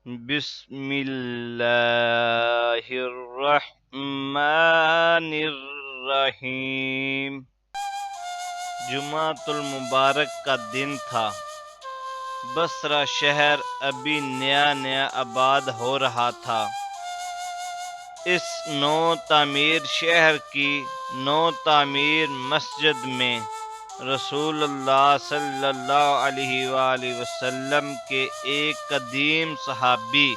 بسم اللہ الرحمن الرحیم۔ جمعۃ المبارک کا دن تھا۔ بصرہ شہر ابھی نیا نیا آباد ہو رہا تھا۔ اس نو تعمیر شہر کی نو تعمیر مسجد میں رسول اللہ صلی اللہ علیہ وآلہ وسلم کے ایک قدیم صحابی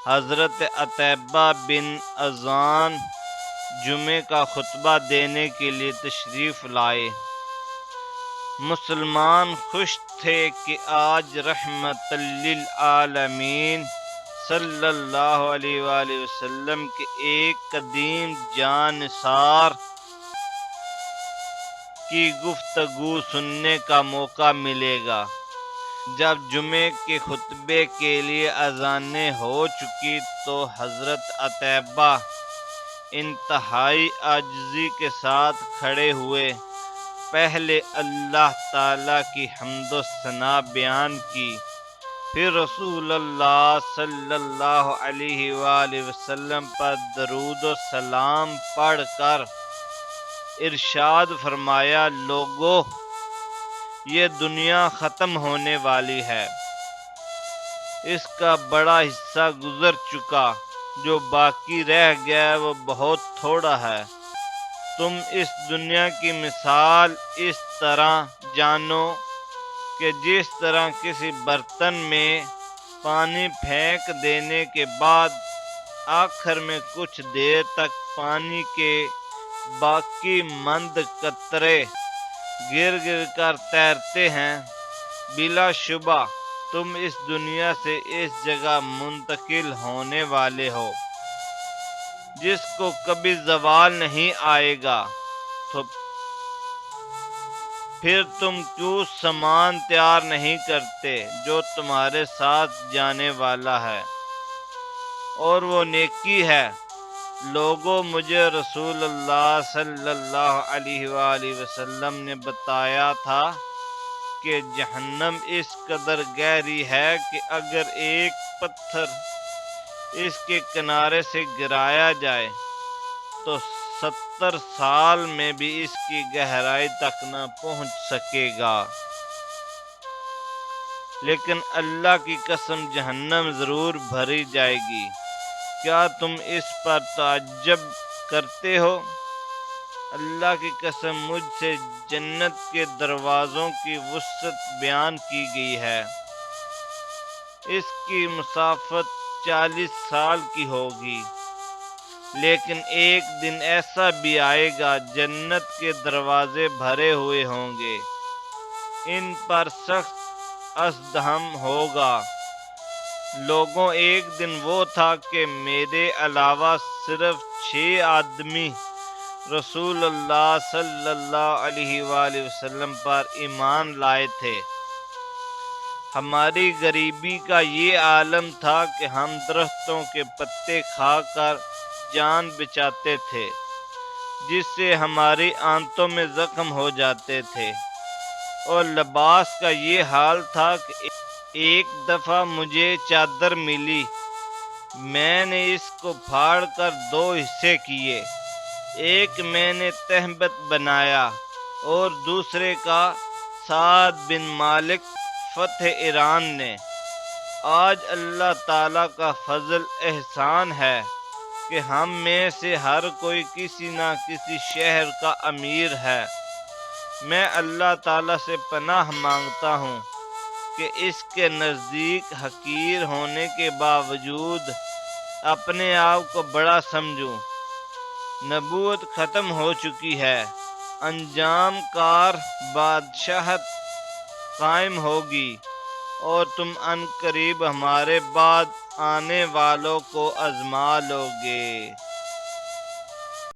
حضرت عتیبہ بن اذان جمعے کا خطبہ دینے کے لیے تشریف لائے۔ مسلمان خوش تھے کہ آج رحمت للعالمین صلی اللہ علیہ وآلہ وسلم کے ایک قدیم جانثار کی گفتگو سننے کا موقع ملے گا۔ جب جمعے کے خطبے کے لیے اذانیں ہو چکی تو حضرت عتیبہ انتہائی عاجزی کے ساتھ کھڑے ہوئے۔ پہلے اللہ تعالیٰ کی حمد و ثنا بیان کی، پھر رسول اللہ صلی اللہ علیہ وآلہ وسلم پر درود و سلام پڑھ کر ارشاد فرمایا، لوگو، یہ دنیا ختم ہونے والی ہے، اس کا بڑا حصہ گزر چکا، جو باقی رہ گیا ہے وہ بہت تھوڑا ہے۔ تم اس دنیا کی مثال اس طرح جانو کہ جس طرح کسی برتن میں پانی پھینک دینے کے بعد آخر میں کچھ دیر تک پانی کے باقی مند قطرے گر گر کر تیرتے ہیں، بلا شبہ تم اس دنیا سے اس جگہ منتقل ہونے والے ہو جس کو کبھی زوال نہیں آئے گا، تو پھر تم کیوں سامان تیار نہیں کرتے جو تمہارے ساتھ جانے والا ہے، اور وہ نیکی ہے۔ لوگوں، مجھے رسول اللہ صلی اللہ علیہ وآلہ وسلم نے بتایا تھا کہ جہنم اس قدر گہری ہے کہ اگر ایک پتھر اس کے کنارے سے گرایا جائے تو 70 سال میں بھی اس کی گہرائی تک نہ پہنچ سکے گا۔ لیکن اللہ کی قسم جہنم ضرور بھری جائے گی۔ کیا تم اس پر تعجب کرتے ہو؟ اللہ کی قسم مجھ سے جنت کے دروازوں کی وسعت بیان کی گئی ہے۔ اس کی مسافت 40 سال کی ہوگی، لیکن ایک دن ایسا بھی آئے گا جنت کے دروازے بھرے ہوئے ہوں گے، ان پر سخت ازدحام ہوگا۔ لوگوں، ایک دن وہ تھا کہ میرے علاوہ صرف 6 آدمی رسول اللہ صلی اللہ علیہ وآلہ وسلم پر ایمان لائے تھے۔ ہماری غریبی کا یہ عالم تھا کہ ہم درختوں کے پتے کھا کر جان بچاتے تھے، جس سے ہماری آنتوں میں زخم ہو جاتے تھے، اور لباس کا یہ حال تھا کہ ایک دفعہ مجھے چادر ملی، میں نے اس کو پھاڑ کر 2 حصے کیے، ایک میں نے تہبند بنایا اور دوسرے کا سعد بن مالک فتح ایران نے۔ آج اللہ تعالیٰ کا فضل احسان ہے کہ ہم میں سے ہر کوئی کسی نہ کسی شہر کا امیر ہے۔ میں اللہ تعالیٰ سے پناہ مانگتا ہوں کہ اس کے نزدیک حقیر ہونے کے باوجود اپنے آپ کو بڑا سمجھوں۔ نبوت ختم ہو چکی ہے، انجام کار بادشاہت قائم ہوگی، اور تم عنقریب ہمارے بعد آنے والوں کو آزما لو گے۔